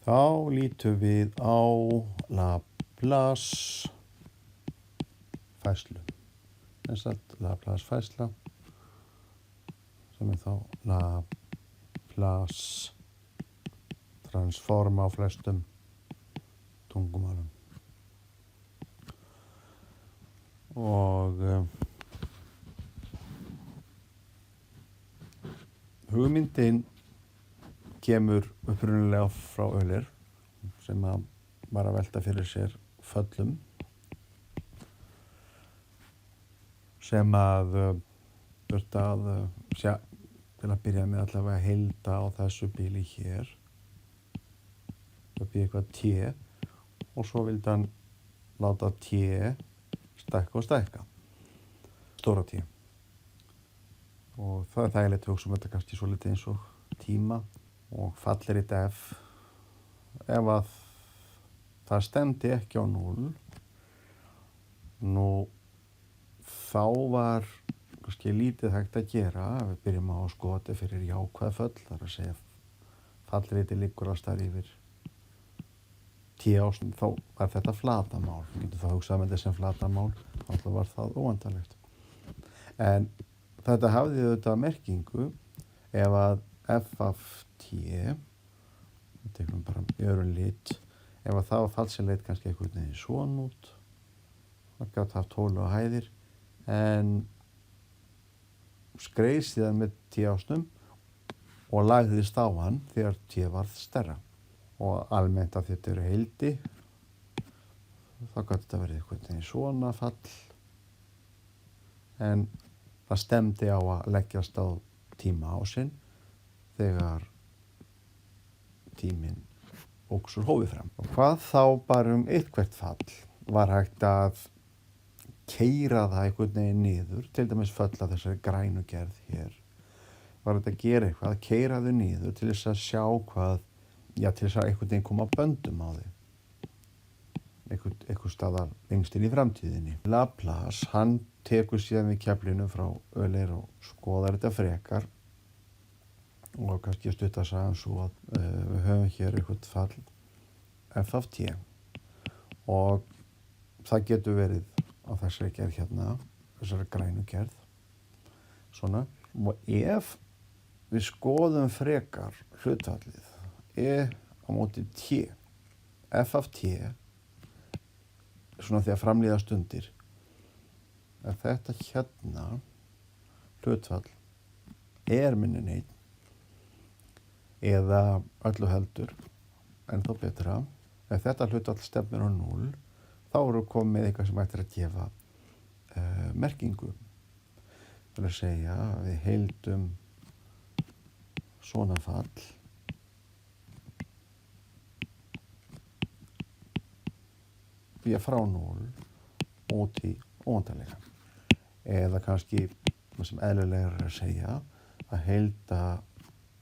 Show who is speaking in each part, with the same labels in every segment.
Speaker 1: Þá lítum við á Laplace færslu. Þess að Laplace færsla sem þá Laplace transform á flestum tungumálum. Og hugmyndin kemur upprunalega frá Euler sem var að velta fyrir sér föllum sem þurfti að til að byrja með allavega að heilda á þessu bíli hér upp í eitthvað t og svo vildi hann láta t stækka og stækka stóra t og það er þægilegt að hugsa þetta kannski svolítið eins og tíma og fallir í f ef að það stemdi ekki á 0 nú þá var kannski lítið hægt að gera ef við byrjum á að skoða þetta fyrir jákvæð föll þar að segja fallriti liggur að staði yfir t ásnum þá var þetta flatamál við getum þá hugsað með þetta sem flatamál þá var það óendanlegt en þetta hafði auðvitað merkingu ef að f af t við tekum bara í öðrum lit ef að það var falsilegt kannski einhvern veginn svona út það gat haft hólu og hæðir en skreið síðan með t ásnum og lagðist á hann þegar t varð stærra og almennt að þetta eru heildi þá gat þetta verið einhvern veginn svona fall en það stemdi á að leggjast á tíma ásinn þegar tíminn óx úr hófi fram. Og hvað þá bara eitthvert fall var hægt að keyra það einhvern veginn niður, til dæmis föll að þessari grænu gerð hér. Var þetta að gera eitthvað, að keyra þau niður til þess að sjá hvað, til þess að einhvern veginn koma böndum á þau. Einhver staðar lengst inn í framtíðinni. Laplace, hann tekur síðan við keflinu frá Euler og skoðar þetta frekar og kannski stutta sagan svo að við höfum hér eitthvað fall f af t og það getur verið á þessari gerð hérna, þessari grænu gerð svona og ef við skoðum frekar hlutfallið á móti t f af t svona því að framlíða stundir að þetta hérna hlutfall minni en 1 eða öllu heldur en þó betra ef þetta hlutfall stefnir á 0 þá eru komið eitthvað sem ættir að gefa merkingu til að segja að við heildum svona fall því að frá 0 út í óendanleika eða kannski það sem eðlilega er að segja að heilda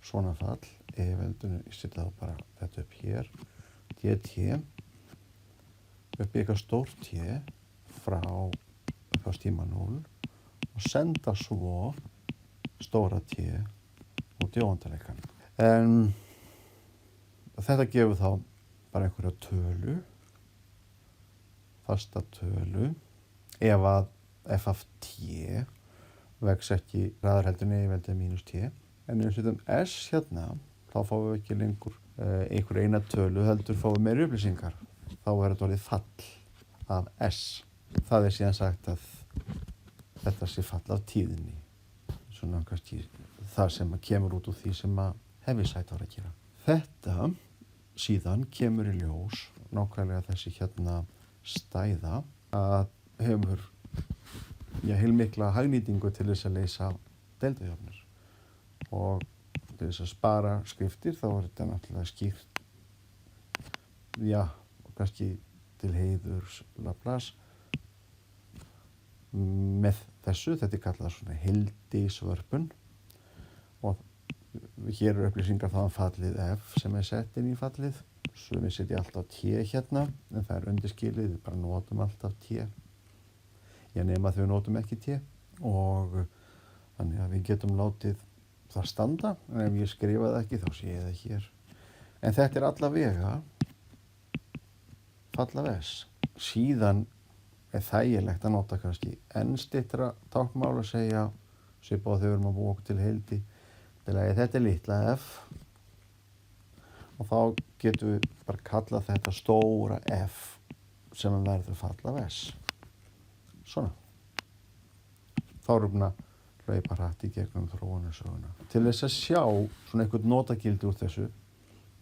Speaker 1: svona fall ef veldunum ég setja þá bara þetta upp hér dt upp í eitthvað stórt t frá eitthvað stíma 0 og senda svo stóra t út í óendanleikann en þetta gefur þá bara einhverja tölu fasta tölu ef að f af t vex ekki hraðar heldur en yfirveldið mínus t en ef við setjum s hérna þá fáum við ekki lengur einhver eina tölu heldur fáum við meiri upplýsingar þá er þetta orðið fall af s það er síðan sagt að þetta sé fall af tíðinni svona kannski það sem kemur út úr því sem að Heaviside var að gera þetta síðan kemur í ljós nákvæmlega þessi hérna stæða að hefur heilmikla hagnýtingu til þess að leysa deildajöfnur og til þess að spara skriftir þá er þetta náttúrulega skýrt og kannski til heiðurs Laplace með þessu þetta er kallað svona heildisvörpun og hér eru upplýsingar þaðan fallið f sem er sett inn í fallið svo við setjum alltaf t hérna en það er undirskilið, við bara notum alltaf t nema að við notum ekki t og þannig að við getum látið það standa en ef ég skrifa það ekki þá sé ég það hér En þetta er allavega falla S. Síðan er þægilegt að nota kannski enn styttra táknmál að segja svipað þegar við erum að búa okkur til heildi. Þetta er litla F og þá getum við bara kallað þetta stóra F sem verður falla S. Svona. Þá erum við að hlaupa hratt í gegnum þróunarsöguna. Til þess að sjá svona einhvern notagildi úr þessu,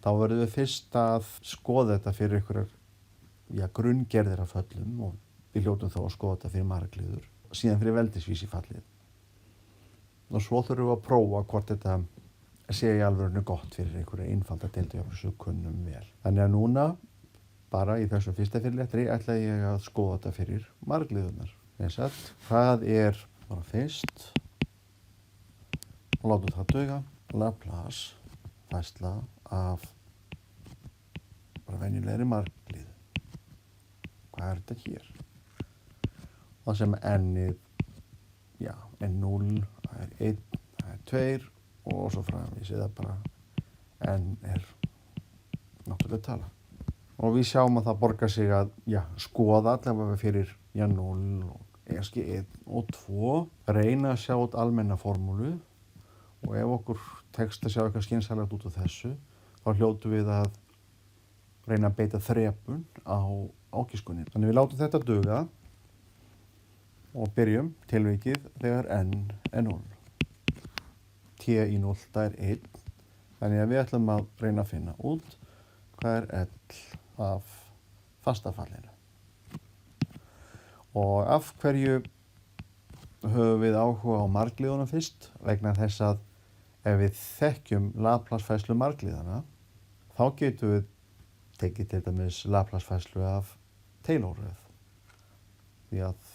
Speaker 1: þá verðum við fyrst að skoða þetta fyrir einhverjar grunngerðir af föllum og við hljótum þá að skoða þetta fyrir margliður, síðan fyrir veldisvísi fallið. Og svo þurfum við að prófa hvort þetta sé í alvörinu gott fyrir einhverja einfalda deildujöfnur sem kunnum vel. Þannig að núna, bara í þessum fyrsta fyrirletri, ætla ég að skoða þetta fyrir margliðunar. Hvað er bara fyrst, og látum það duga, Laplace færsla af bara venjulegri margliðu. Hvað er þetta hér? Það sem ennið, er 0, það er 1, það er 2 og svo framvegis, eða bara n er náttúrulega tala. Og við sjáum að það borgar sig að skoða allavega fyrir 0 og kannski 1 og 2, reyna að sjá út almenna formúlu og ef okkur tekst að sjá eitthvað skynsamlegt út af þessu, þá hljótum við að reyna að beita þrepun á ágiskunin. Þannig við látum þetta duga og byrjum tilvikið þegar n er 0. T í 0 er 1, þannig að við ætlum að reyna að finna út hvað er L af fastafallinu. Og af hverju höfum við áhuga á margliðunum fyrst? Vegna þess að ef við þekkjum Laplace-færslu margliðana, þá getum við tekið til dæmis Laplace-færslu af Taylor-röð. Því að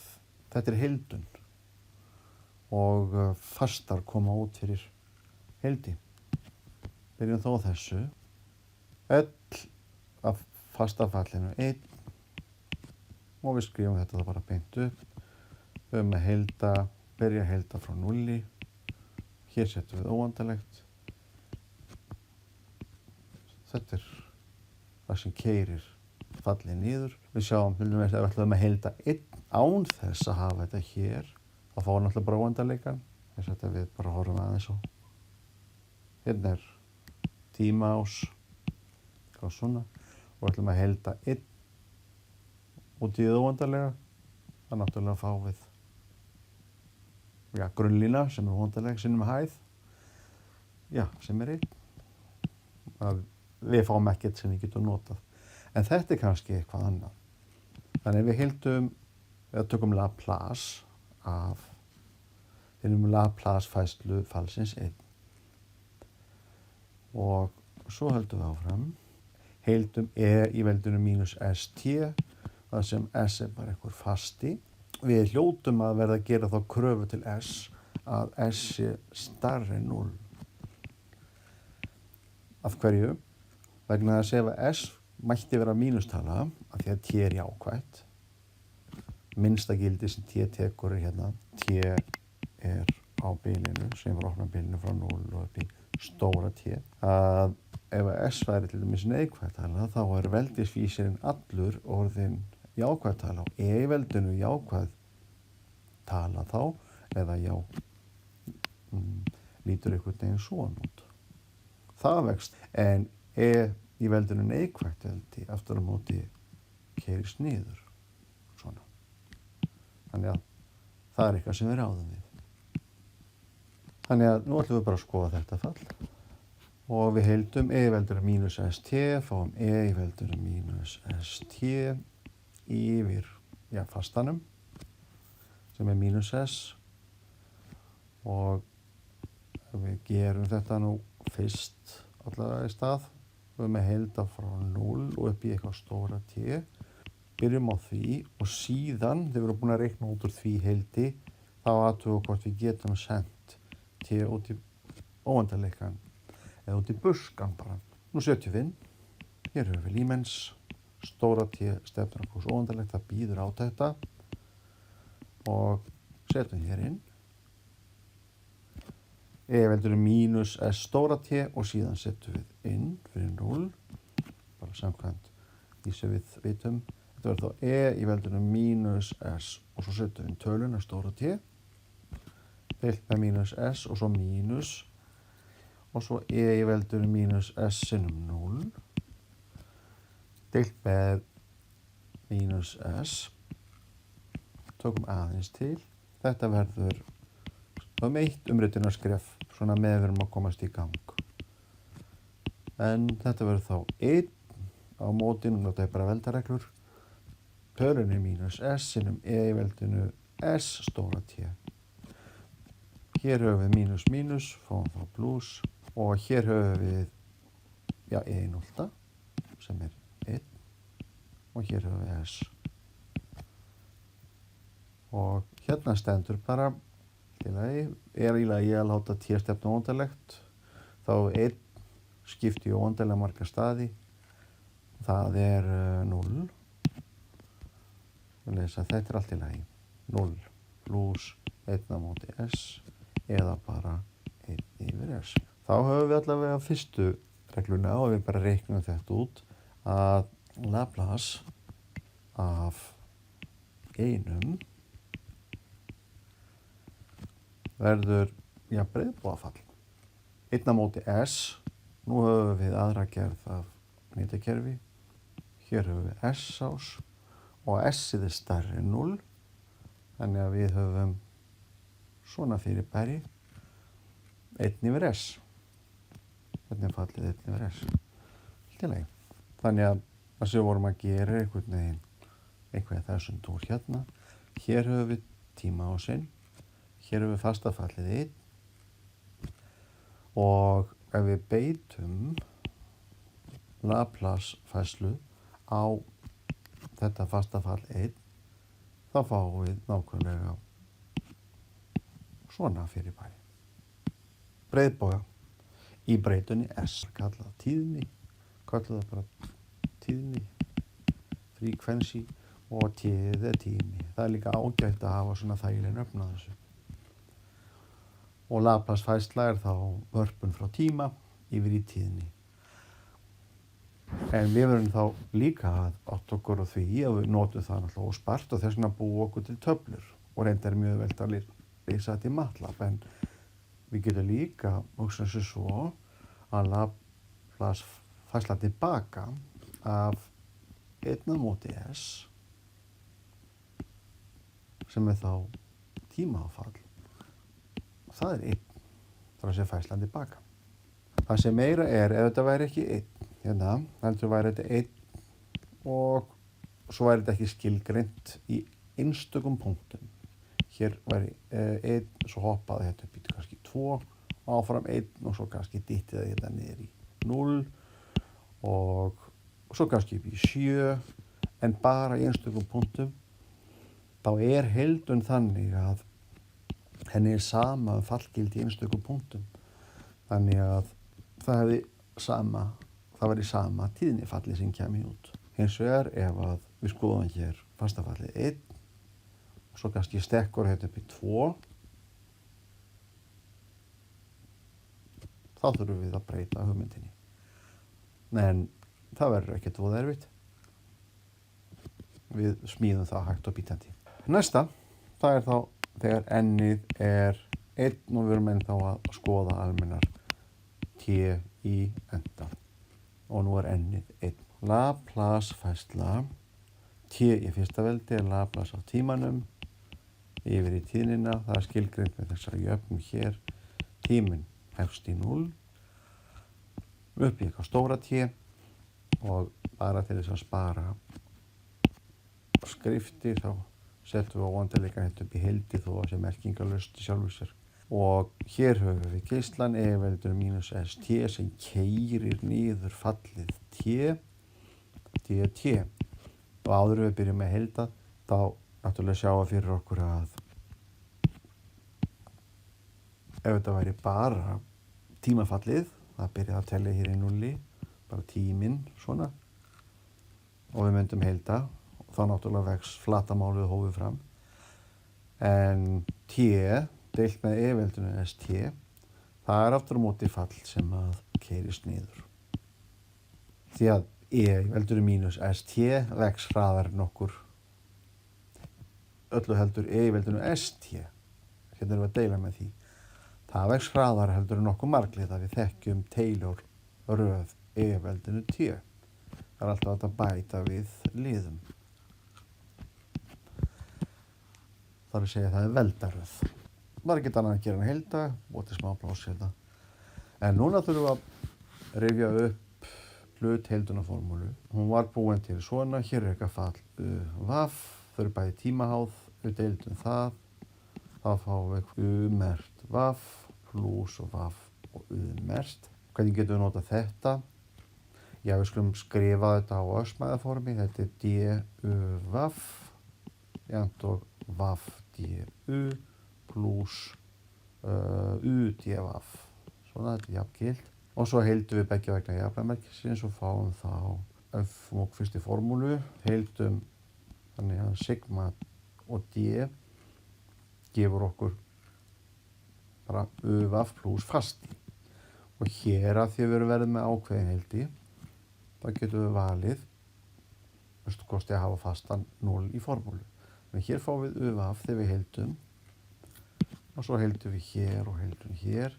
Speaker 1: þetta er heildun og fastar koma út fyrir heildi. Byrjum þó á þessu. L af fastafallinu 1 og við skrifum þetta bara beint upp. Við höfum að byrja að heilda frá 0. Hér setjum við óendanlegt. Þetta er það sem keyrir fallið niður. Við sjáum til dæmis ef við ætlum að heilda 1 án þess að hafa þetta hér, þá fáum við náttúrulega bara óendanleikann. Þess að við bara horfum aðeins á. Hérna er tímaás, svona, og ætlum að heilda 1 út í það óendanlega. Það náttúrulega fá við grunnlína sem er óendanleg sinnum hæð, sem er 1. Við fáum ekkert sem við getum notað. En þetta er kannski eitthvað annað. Þannig við heildum, eða tökum Laplace af, finnum Laplace færslu fallsins 1. Og svo höldum við áfram. Heildum í veldinu mínus st, það sem s er bara einhver fasti. Við hljótum að verða að gera þá kröfu til s að s sé stærri en 0. Af hverju? Vegna þess ef s mætti vera mínustala, af því að t er jákvætt. Minnsta gildi sem t tekur er hérna. T er á bilinu, sem er opna bilinu frá 0 og upp í stóra t. Að ef s væri til dæmis neikvætt tala, þá er veldisvísirinn allur orðinn jákvæð tala og í veldinu jákvæð tala þá, eða lítur einhvern veginn svona út. Það vext, en í veldinu neikvætt veldi aftur á móti keyrist niður, svona. Þannig að það er eitthvað sem við ráðum við. Þannig að nú ætlum við bara að skoða þetta fall. Og við heildum í veldinu mínus st, fáum í veldinu mínus st yfir fastanum, sem er mínus s. Og við gerum þetta nú fyrst allavega í stað. Við höfum að heilda frá 0 og upp í eitthvað stóra t. Byrjum á því og síðan, þegar við erum búin að reikna út úr því heildi, þá athugum við hvort við getum sendt t út í óendanleikann eða út í buskan bara. Nú setjum við inn. Hér höfum við límens, stóra t stefnir okkur óendanlegt, það býður á þetta og setjum hér inn. e-veldinu mínus s stóra t og síðan setjum við inn fyrir 0, bara samkvæmt því sem við vitum. Þetta verður þá e í veldinu mínus s og svo setjum við töluna stóra t, deilt með mínus s og svo mínus, og svo e í veldinu mínus s sinnum 0, deilt með mínus s, tökum aðeins til. Þetta verður eitt umritunarsskref, svona með við erum að komast í gang. En þetta verður þá 1 á móti, núna þetta bara veldareglur, tölunni mínus s sinnum e í veldinu s stóra t. Hér höfum við mínus mínus, fáum þá plús, og hér höfum við e í 0 sem 1, og hér höfum við s. Og hérna stendur bara í lagi að láta t stefna óendanlegt, þá 1 skipti í óendanlega marga staði, það 0. Þetta allt í lagi, 0 pluss 1 á móti s eða bara 1 yfir s. Þá höfum við allavega fyrstu regluna og við bara reiknum þetta út að Laplace af einum verður breiðbogafall 1 á móti s. Nú höfum við aðra gerð af hnitakerfi. Hér höfum við s-ás og s-ið stærri en 0, þannig að við höfum svona fyrirbæri 1 yfir s. Hvernig er fallið 1 yfir s? Allt í lagi. Þannig að það sem við vorum að gera einhverja þessum túr hérna. Hér höfum við tímaásinn. Hér höfum við fastafallið 1 og ef við beitum Laplace færslu á þetta fastafall 1, þá fáum við nákvæmlega svona fyrirbæri. Breiðboga í breytunni s, kallað tíðni, kallað það bara tíðni, frequency, og t-ið tími. Það líka ágætt að hafa svona þægileg nöfn á þessu. Og Laplace færsla þá vörpun frá tíma yfir í tíðni. En við verðum þá líka að átta okkur á því að við notum það náttúrulega óspart og þess vegna búum okkur til töflur og reyndar mjög velt að lýsa þetta í MATLAB, en við getum líka hugsað sér svo að Laplace færsla tilbaka af 1 á móti s sem þá tímaáfall. Það 1, þar að sé færslan tilbaka. Það sem meira ef þetta væri ekki 1, hérna, heldur væri þetta 1 og svo væri þetta ekki skilgreint í einstökum punktum. Hér væri 1, svo hoppaði þetta upp í kannski 2, áfram 1 og svo kannski dyttið þetta niður í 0 og svo kannski upp í 7, en bara í einstökum punktum. Þá heildun þannig að henni sama fallgildi í einstökum punktum. Þannig að það væri sama tíðnifalli sem kemur út. Hins vegar ef að við skoðum hér fastafallið 1 og svo kannski stekkur þetta upp í 2, þá þurfum við að breyta hugmyndinni. En það verður ekkert voða erfitt. Við smíðum það hægt og bítandi. Næsta, það þá þegar n-ið 1 og við erum ennþá að skoða almennar t í enda. Og nú n-ið 1. Laplace færsla t í fyrsta veldi Laplace á tímanum yfir í tíðnina. Það skilgreint með þessari jöfnu hér. Tíminn hefst í 0, upp í eitthvað stóra t og bara til þess að spara skrifti þá settum við óendanleika hérna upp í heildi þó að sé merkingarlaust í sjálfu sér. Og hér höfum við geislan e-veldinu mínus st sem keyrir niður fallið t. Og áður við byrjum með heilda, þá náttúrulega sjáum fyrir okkur að ef þetta væri bara tímafallið, það byrjaði að tella hér í 0, bara tíminn svona, og við myndum heilda, þá náttúrulega vex flatamálið hófið fram. En t deilt með e-veldinu st, Það er aftur á móti fall sem að keyrist niður. Því að í veldinu mínus st vex hraðar en okkur öllu heldur í veldinu st. Hérna erum við að deila með því. Það vex hraðar heldur en okkur marglið að við þekkjum Taylor röð í veldinu t. Það er alltaf að bæta við liðum. Það er að segja að það er veldaröð. Það er ekkert annað að gera en heilda og til smá pláss hérna. En núna þurfum við að rifja upp hlut heildunarformúlu. Hún var búin til svona, hér er eitthvað fall vaf, þau eru bæði tímaháð, við deildum það. Þá fáum við mert vaf, plus og vaf og mert. Hvernig getum við notað þetta? Já, við skulum skrifa þetta á örsmæðaformi. Þetta er d vaf, jafnt og vaf du plus d vaf. Svona, þetta er jafngilt. Og svo heildum við beggja vegna jafnvægisins og fáum þá f og fyrstu formúlu. Heildum þannig að sigma og d gefur okkur bara vaf plus fasti. Og hér að því við erum verið með ákveðin heildi, þá getum við valið mestu kosti að hafa fastan 0 í formúlu. Þannig hér fáum við vaf þegar við heildum og svo heildum við hér og heildum hér.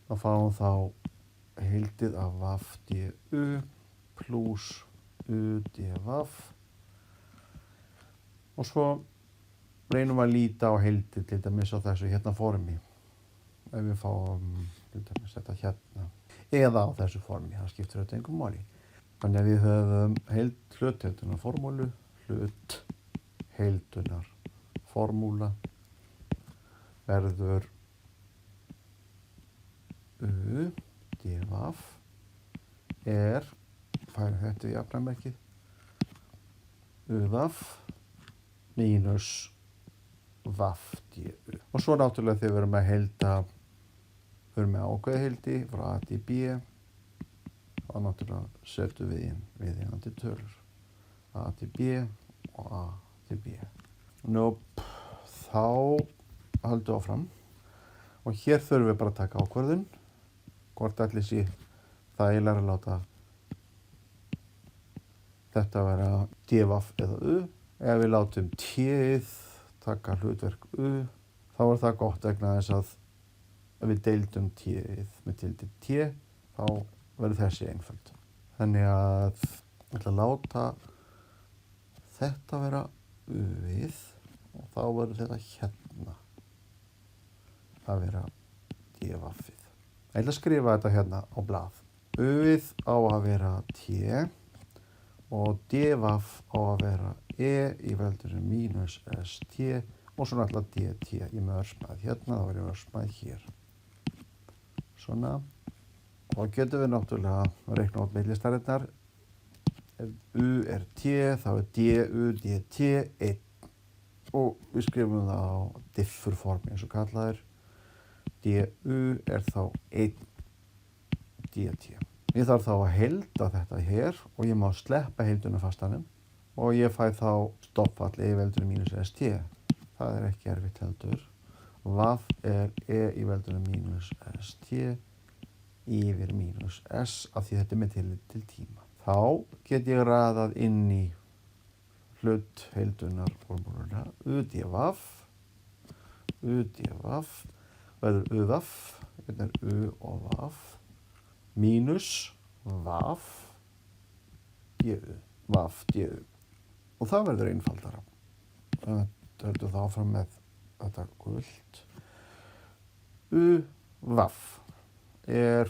Speaker 1: Þá fáum þá heildið af vaf du plus d vaf og svo reynum við að líta á heildið til dæmis á þessu hérna formi. Ef við fáum til dæmis þetta hérna eða á þessu formi, það skiptir auðvitað engum máli. Þannig að við höfum hlutheildunar formúlu, hlutheildunar formúla verður d vaf færum þetta í jafnvægismerkið, vaf mínus vaf du. Og svo náttúrulega þegar við erum að heilda, við erum með ákveði heildi frá a til b, þá náttúrulega setjum við inn viðeigandi tölur. A til b og a til b. Nú, þá höldum við áfram og hér þurfum við bara að taka ákvörðun. Hvort ætli sé þægilega að láta þetta vera d vaf eða u. Ef við látum t-ið taka hlutverk u, þá er það gott vegna þess að ef við deildum t-ið með tildi t, þá verður þessi einföld. Þannig að ég ætla að láta þetta vera u-ið og þá verður þetta hérna að vera d vafið. Ég ætla að skrifa þetta hérna á blað. U-ið á að vera t og d vaf á að vera e í veldinu mínus st og svo náttúrulega dt í með örsmæð hérna, þá verður örsmæð hér. Svona. Og getum við náttúrulega að reikna út millistæðirnar. Ef u er t, þá er du dt 1 og við skrifum það á diffurformi eins og kallað er. Du er þá 1 dt. Ég þarf þá að heilda þetta hér og ég má sleppa heildunarfastanum og ég fæ þá stoppfall í veldinu mínus st. Það er ekki erfitt heldur. Vaf er e í veldinu mínus st yfir mínus s af því þetta er með tillit til tíma. Þá get ég raðað inn í hlut heildunarformúluna d vaf verður u-vaf, þetta er u og vaf, mínus vaf du. Og það verður einfaldara. Þetta höldum þá áfram með þetta gult. U-vaf er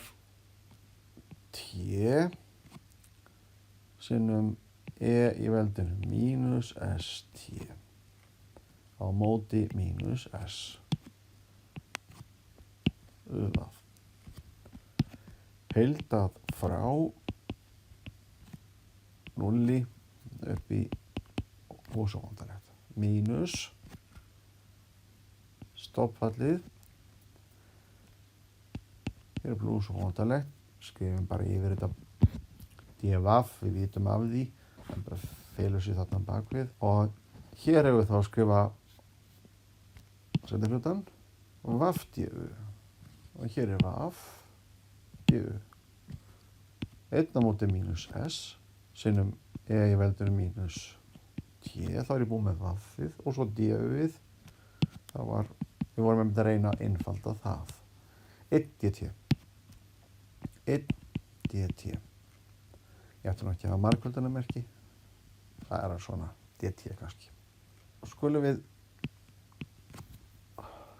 Speaker 1: t sinnum e í veldinu mínus st á móti mínus s. U-vaf. Heildað frá 0 upp í ósóvandarlegt. Mínus stoppfallið. Hér er plus ósóvandarlegt. Skrifum bara yfir þetta d vaf, við vitum af því. Það bara felur sér þarna bakvið. Og hér hefur við þá að skrifa sendiflutan vaf du. og hér er vaf, GU. 1 á móti mínus S sinnum í veldinu mínus T, þá er ég búið með vafið og svo D-ið, við vorum að reyna að einfalda það. 1 dt. 1 dt. Ég ætti nú ekki að hafa margföldunarmerki, það er svona dt kannski. Og skulum við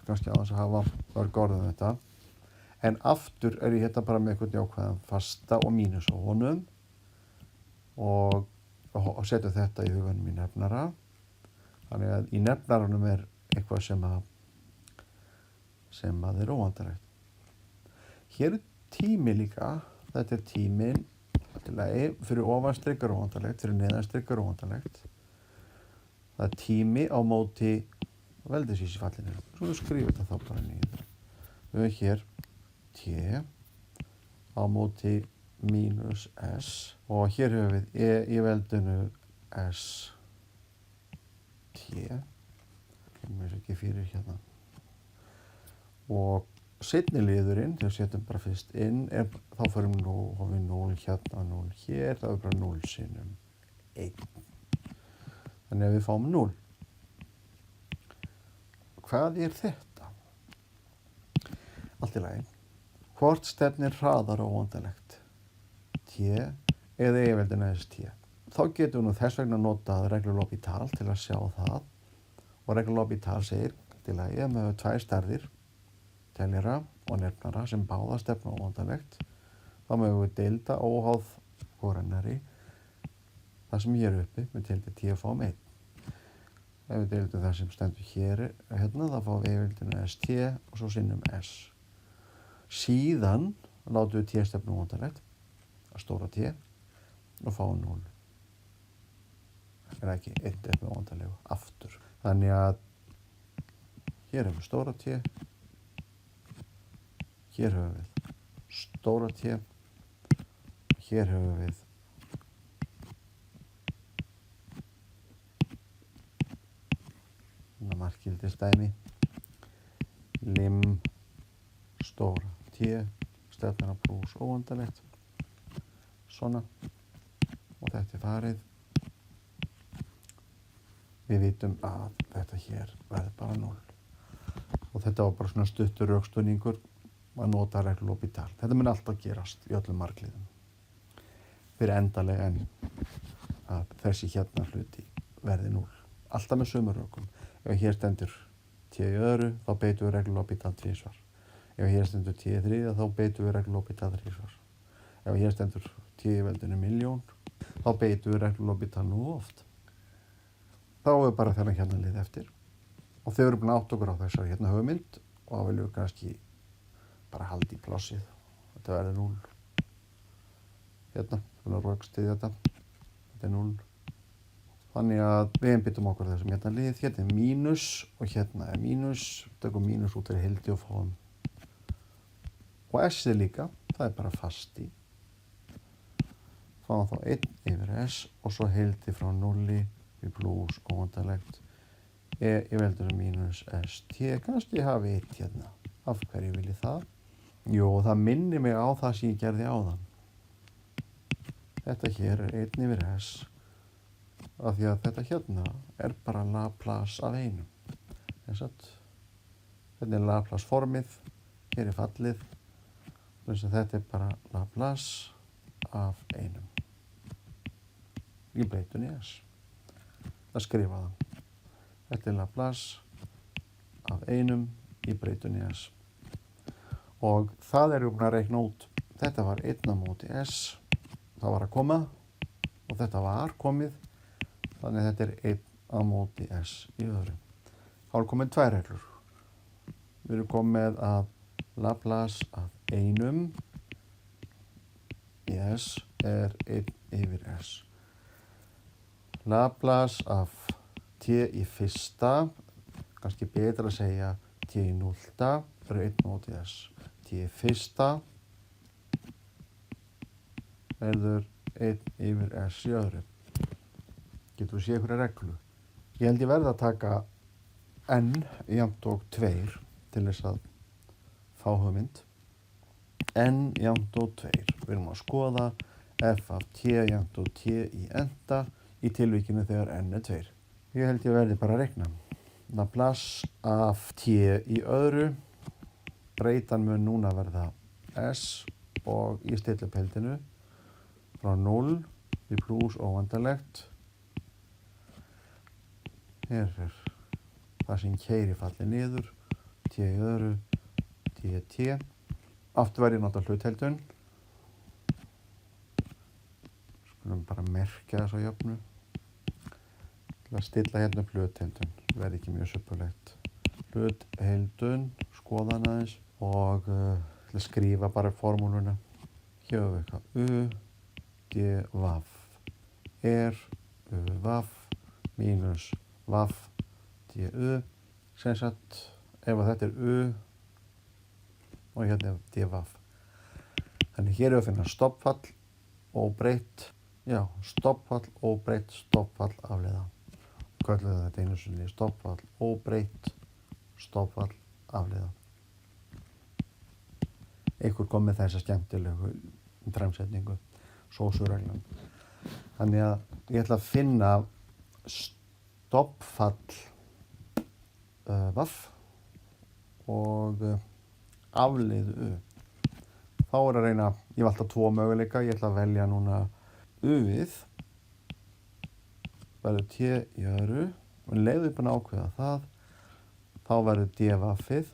Speaker 1: kannski á þess að hafa mörg orð um þetta, en aftur er ég hérna bara með einhvern jákvæðan fasta og mínus á honum og setja þetta í huganum í nefnara. Þannig að í nefnaranum er eitthvað sem er óvandarlegt. Hér er tími líka, þetta er tíminn fyrir ofanstrykk er óvandarlegt, fyrir neðanstrykk er óvandarlegt. Það er tími á móti veldisvísifallinu. Svo við skrifum þetta þá bara niður. Við höfum hér T á móti mínus S og hér höfum við E í veldinu S T. Kemur þessu ekki fyrir hérna. Og seinni liðurinn, þegar við setjum bara fyrst inn, þá förum við 0 hérna, 0 hér, þá er bara 0 sinnum 1. Þannig að við fáum 0. Hvað er þetta? Allt í lagi. Hvort stefnir hraðar og óvandarlegt? T eða E-veldinu ST. Þá getum við nú þess vegna notað reglu L'Hopital til að sjá það. Og reglu L'Hopital segir, allt í lagi, með 2 stærðir, teljara og nefnara sem báða stefna óvandarlegt, þá mögum við deilda óháð hvor annarri það sem hér er uppi með tildi T og fáum 1. Ef við deildum það sem stendur hér hérna, þá fáum við E-veldinu ST og svo sinnum S. Síðan látum við T-stefnu óvandarlegt, að stóra T, og fáum 0. Það er ekki 1 stefnu óvandarlegu aftur. Þannig að hér höfum við stóra T, hér höfum við stóra T, hér höfum við markgildisdæmi, lim, stóra T, stefnara plús óvandarlegt, svona, og þetta er farið. Við vitum að þetta hér verður bara 0. Og þetta var bara svona stuttur rökstuðningur að nota reglu L'Hopital. Þetta mun alltaf gerast í öllum margliðum. Fyrir endalega en að þessi hérna hluti verði 0. Alltaf með sömu rökum. Ef hér stendur T í öðru, þá beitum við reglu L'Hopital 2 svar. Ef hér stendur T í þriðja, þá beitum við reglu L'Hopital 3 svar. Ef hér stendur T í veldinu milljón, þá beitum við reglu L'Hopital nú oft. Þá er bara þennan hérna lið eftir. Og þau eru búin að átta okkur á þessari hérna hugmynd og þá viljum við kannski bara halda í plássið. Þetta verður 0. Hérna, svona rökstið þetta. Þetta er 0. Þannig að við einbyttum okkur þessum hérna lið. Hérna er mínus og hérna er mínus. Tökum mínus út fyrir hildi og fáum. Og S er líka, það er bara fasti. Fáum þá 1 yfir S og svo hildi frá 0 við plús óvandarlegt. E í veldinu mínus ST. Kannski hafi 1 hérna. Af hverju vil ég það? Jú, það minnir mig á það sem ég gerði áðan. Þetta hér er 1 yfir S. Af því að þetta hérna er bara Laplace af 1. Þetta er Laplace formið, hér er fallið, þess að þetta er bara Laplace af 1. Í breytunni S. Það skrifa það. Þetta er Laplace af 1 í breytunni S. Og það er að reikna út. Þetta var 1 á móti S, það var að koma og þetta var komið. Þannig að þetta er 1 á móti S í öðru. Þá er komið 2 reglur. Við erum komið að Laplace af 1 í S er 1 yfir S. Laplace af T í fyrsta, kannski betra að segja T í 0, er 1 móti S. T í fyrsta verður 1 yfir S í öðru. Getum við séð einhverja reglu. Ég held ég verði að taka n jafnt og 2 til þess að fá hugmynd. N jafnt og 2. Við erum að skoða f af t jafnt og t í enda í tilvíkinu þegar n er 2. Ég held ég verði bara að reikna. Laplace af t í öðru. Breytan mun núna verða s og ég stilla upp heildinu frá 0 í plús óendanlegt. Hér er það sem keyri falli niður, t í öðru, t. Aftur verð ég nota hlutheildun. Skulum bara merkja þessa jöfnu. Til að stilla hérna upp hlutheildun, verði ekki mjög söpulegt. Hlutheildun, skoða hana aðeins og til að skrifa bara formúluna. Hér höfum við eitthvað u, d, vaff er u, vaff mínus vaff d, u. Sem sagt, ef þetta er u og hérna er d, vaff. Þannig hér er að finna stoppfall, óbreytt, stoppfall, óbreytt, stoppfall, afleiða. Köllum þetta einu sinni stoppfall, óbreytt, stoppfall, afleiða. Einhver kom með þessa skemmtilegu træmsetningu, sósureglan. Þannig að ég ætla að finna stoppfall vaff og afleiðu u. Þá er að reyna, ég hef alltaf 2 möguleika, ég ætla að velja núna u-ið. Verður t í öðru og leiðu upp að ákveða það. Þá verður d-vaffið.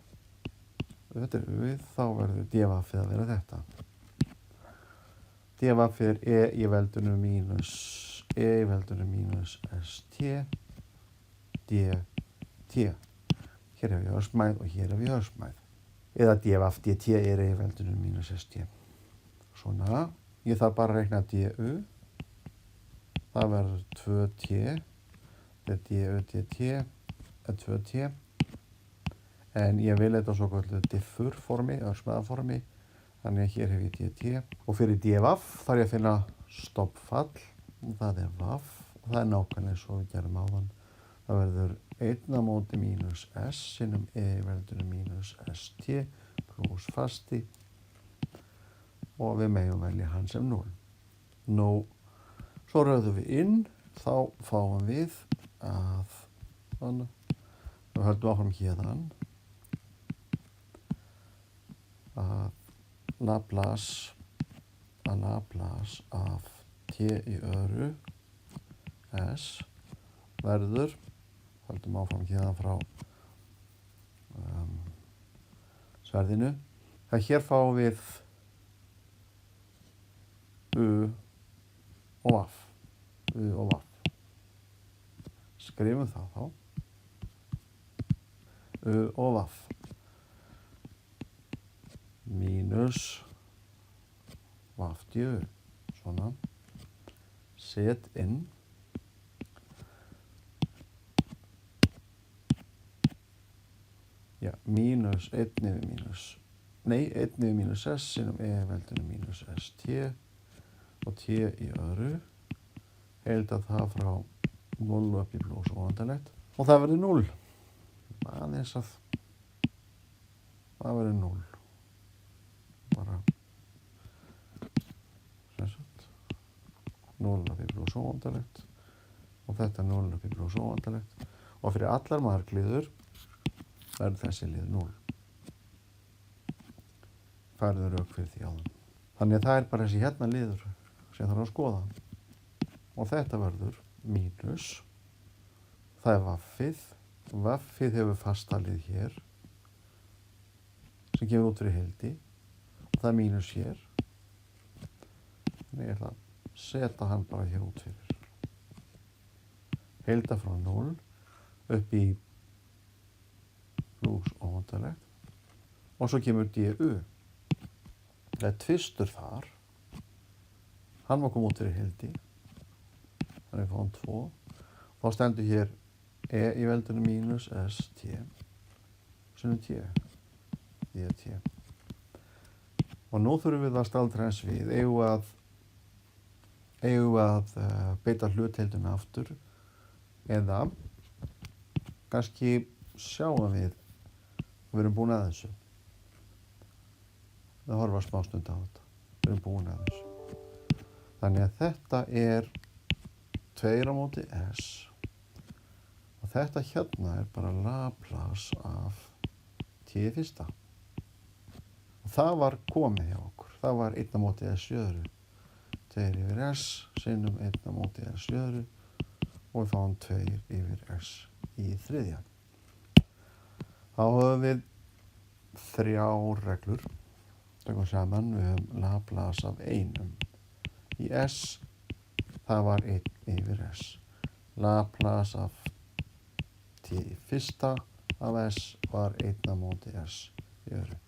Speaker 1: Þetta er u-ið, þá verður d-vaffið að vera þetta. D-vaffið er e í veldinu mínus st, dt. Hér hef ég örsmæð og hér hef ég örsmæð. Eða d-vaff dt er e í veldinu mínus st. Svona, ég þarf bara að reikna du. Það verður 2t, þetta er du dt, er 2t. En ég vil þetta svo kallað diffur-formi, örsmæðaformi. Þannig að hér hef ég dt. Og fyrir d-vaff þarf ég að finna stoppfall. Það er vaff. Og það er nákvæmlega eins og við gerum áðan. Það verður 1 á móti mínus s sinnum e í veldinu mínus st pluss fasti. Og við megum velja hann sem 0. Nú, svo röðum við inn. Þá fáum við að, við höldum áfram hérðan. Að Laplace af t í öðru s verður, höldum áfram hérna frá sverðinu. Það hér fáum við u og vaff. Skrifum það þá. U og vaff. Mínus vaff d, svona. Set inn. Mínus 1 yfir mínus s sinnum e í veldinu mínus st og t í öðru. Heilda það frá 0 upp í plús óendanlegt. Og það verður 0. Aðeins að það verður 0. Bara sem sagt 0 upp í plús óendanlegt og þetta 0 upp í plús óendanlegt. Og fyrir allar margliður verður þessi lið 0. Færður rauk fyrir því áðan. Þannig að það er bara þessi hérna liður sem þarf að skoða. Og þetta verður mínus. Það er vaffið. Vaffið hefur fastalið hér sem kemur út fyrir heildi. Það er mínus hér. Þannig ég ætla að setja hann bara hér út fyrir. Heilda frá 0 upp í plús óendanlegt. Og svo kemur du. Það er tvistur þar. Hann var komið út fyrir heildi. Þannig að við fáum 2. Þá stendur hér e í veldinu mínus st sinnum t dt. Og nú þurfum við að staldra eins við. Eigum að beita hlutheilduna aftur eða kannski sjáum við erum búin að þessu. Það horfa smá stund á þetta. Við erum búin að þessu. Þannig að þetta er 2 á móti s og þetta hérna er bara Laplace af t í fyrsta. Og það var komið hjá okkur. Það var 1 á móti s í öðru. 2 yfir s sinnum 1 á móti s í öðru og við fáum 2 yfir s í þriðja. Þá höfum við 3 reglur. Tökum saman, við höfum Laplace af 1 í s, það var 1 yfir s. Laplace af t í fyrsta af s var 1 á móti s í öðru.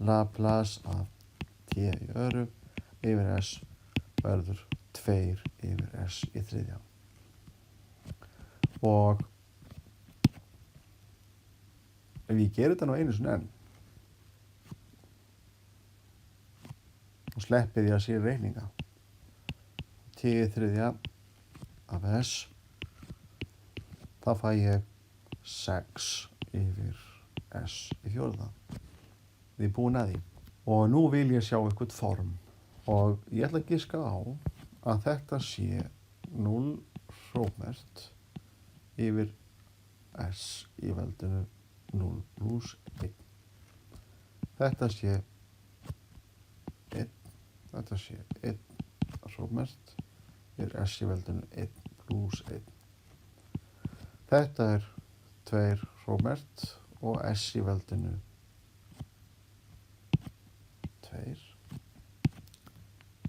Speaker 1: Laplace af t í öðru yfir s verður 2 yfir s í þriðja. Og ef ég gerir þetta nú einu sinni enn og sleppi því að sé reikninga, t í þriðja af s, þá fæ ég 6 yfir s í fjórða. Við erum búin að því. Og nú vil ég sjá eitthvað form og ég ætla að giska á að þetta sé 0 hrópmert yfir s í veldinu 0 pluss 1. Þetta sé 1 hrópmert yfir s í veldinu 1 pluss 1. Þetta er 2 hrópmert og s í veldinu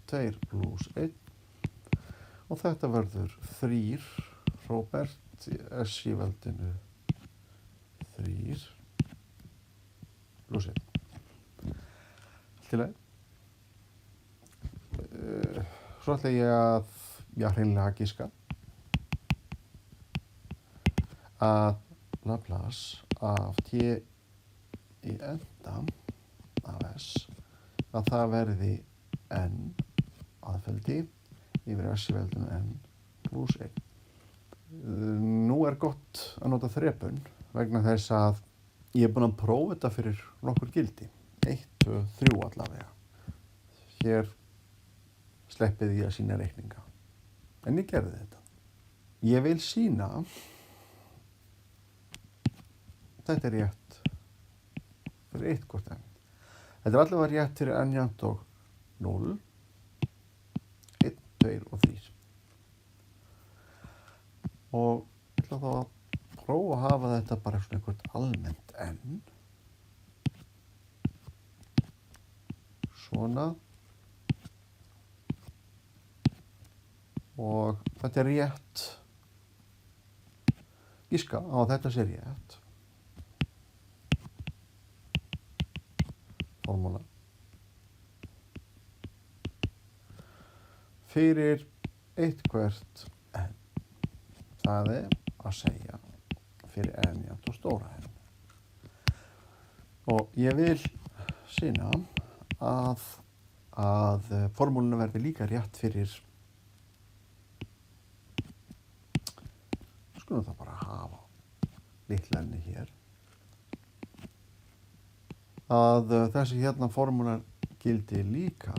Speaker 1: 2 pluss 1 og þetta verður 3 hrópmert s í veldinu 3 pluss 1. Til að svo ætla ég að hreinlega að giska að Laplace af t í enda af s að það verði n aðfeldi yfir s í veldinu n pluss 1. Nú er gott að nota þrepun vegna þess að ég er búinn að prófa þetta fyrir nokkur gildi. 1, 2, 3 allavega. Hér sleppið ég að sýna reikninga. En ég gerði þetta. Ég vil sýna þetta er rétt fyrir 1 hvort n. Þetta er allavega rétt fyrir n jafnt og 0, 1, 2 og 3. Og ég ætla þá að prófa að hafa þetta bara svona einhvert almennt n. Svona. Og þetta er rétt. Giska á að þetta sé rétt. Formúla. Fyrir eitthvert n. Það er að segja fyrir n jafnt og stóra n. Og ég vil sýna að formúluna verði líka rétt fyrir, skulum það bara hafa litla n hér, að þessi hérna formúla gildi líka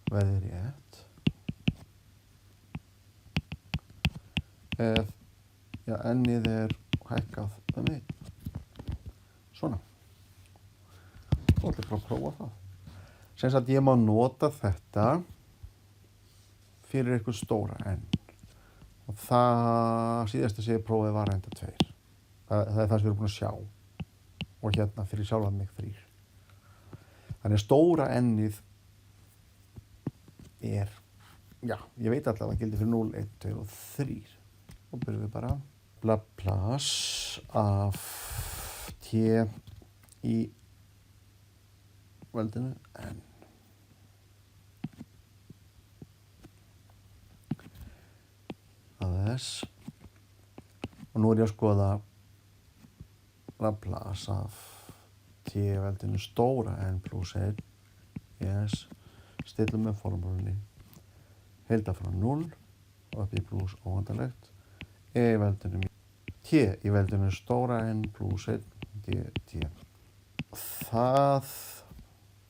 Speaker 1: verði rétt ef n-ið er hækkað 1. Svona. Þá ætla ég bara að prófa það. Sem sagt ég má nota þetta fyrir eitthvað stóra n. Og það síðasta sem ég prófaði var enda 2. Það er það sem við erum búin að sjá. Og hérna fyrir sjálfan mig 3. Þannig stóra n-ið er, já, ég veit allavega að gildi fyrir 0, 1, 2 og 3. Og byrjum við bara. Laplace af t í veldinu n. Af s. Og nú er ég að skoða Laplace af t í veldinu stóra n pluss 1 í s. Stillum með formúlunni. Heilda frá 0 og upp í pluss óvandarlegt. E í veldinu t T í veldinu stóra N plus 1 dt. Það,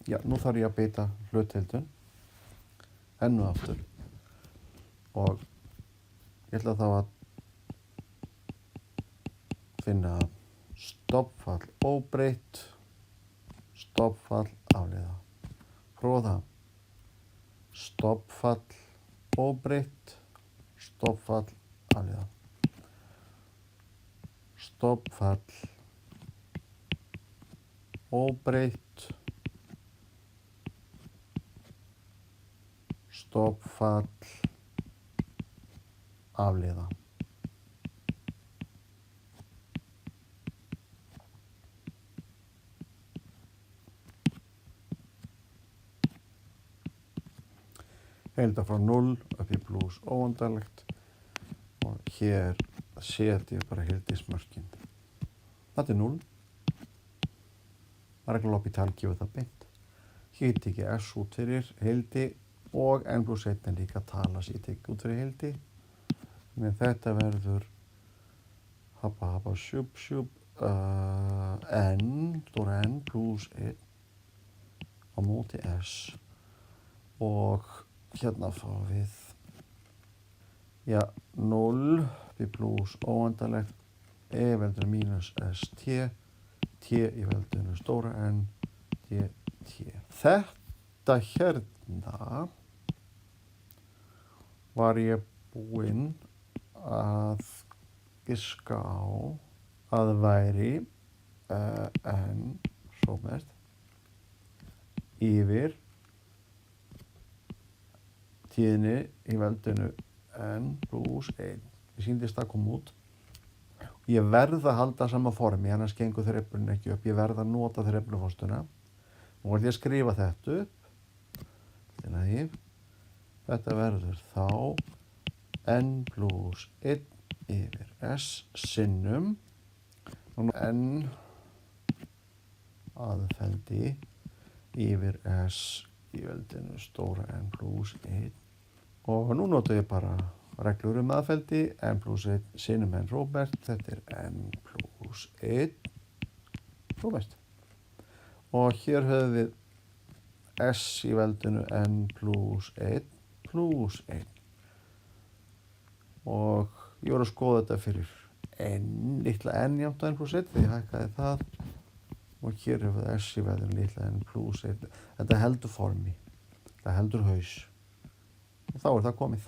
Speaker 1: já, nú þarf ég að beita hlutdeildun enn og aftur og ég ætla þá að finna stofnfall óbreytt, stofnfall afleiða. Prófa það. Stofnfall óbreytt, stofnfall afleiða. Stofnfall óbreytt, stofnfall afleiða. Heilda frá 0 upp í plus óendanlegt og hér set ég bara heildismörkin. Þetta er 0. Reglulega upp í talgjöfu það beint. Hér tek ég S út fyrir heildi og N plus 1 er líka tala sem ég tek út fyrir heildi. Þannig að þetta verður habba sjúb N, stóra N plus 1 á móti S og hérna fáum við 0 upp í plus óendanlegt E veldinu mínus ST, T í veldinu stóra N, dt. Þetta hérna var ég búinn að giska á að væri N sómert yfir tíðni í veldinu N plus 1. Ég sýndist að koma út. Ég verð að halda sama formi, annars gengur þreiflun ekki upp. Ég verð að nota þreiflufostuna. Nú ætlum ég að skrifa þetta upp. Þetta verður þá N plus 1 yfir S sinnum N aðfeldi yfir S í veldinu stóra N plus 1 og nú notum ég bara reglur aðfeldi N plus 1 sinnum N Róbert, þetta er N plus 1 Róbert og hér höfum við S í veldinu N plus 1 og ég var að skoða þetta fyrir N, litla N jafnt á N plus 1 því ég hækkaði það og hér hefur við S í veldinu litla N plus 1. Þetta heldur formi, þetta heldur haus og þá er það komið.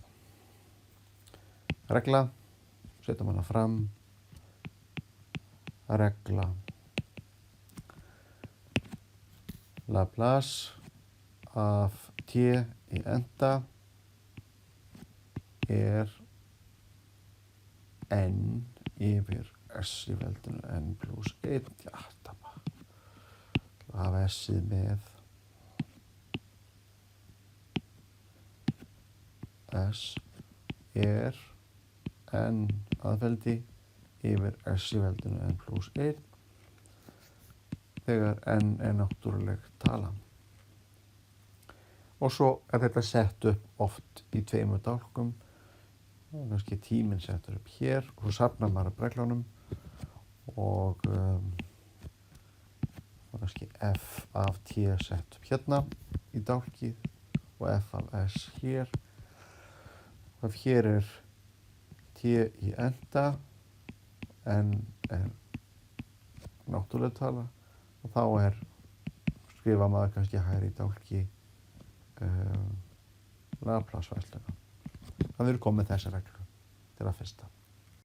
Speaker 1: Regla, setjum hana fram, regla, Laplace af T í enda er N yfir S í veldinu N plus 1, hafa S-ið með S er N aðfeldi yfir S í veldinu N plus 1 þegar N er náttúruleg tala. Og svo er þetta sett upp oft í tveimur dálkum, kannski tíminn settur upp hér og svo safnar maður upp reglunum og kannski F af T sett upp hérna í dálkið og F af S hér. Ef hér er T í enda, N er náttúruleg tala og þá skrifa maður kannski hægri í dálki Laplace-færsluna. Það verður komið þessa reglu til að fyrsta.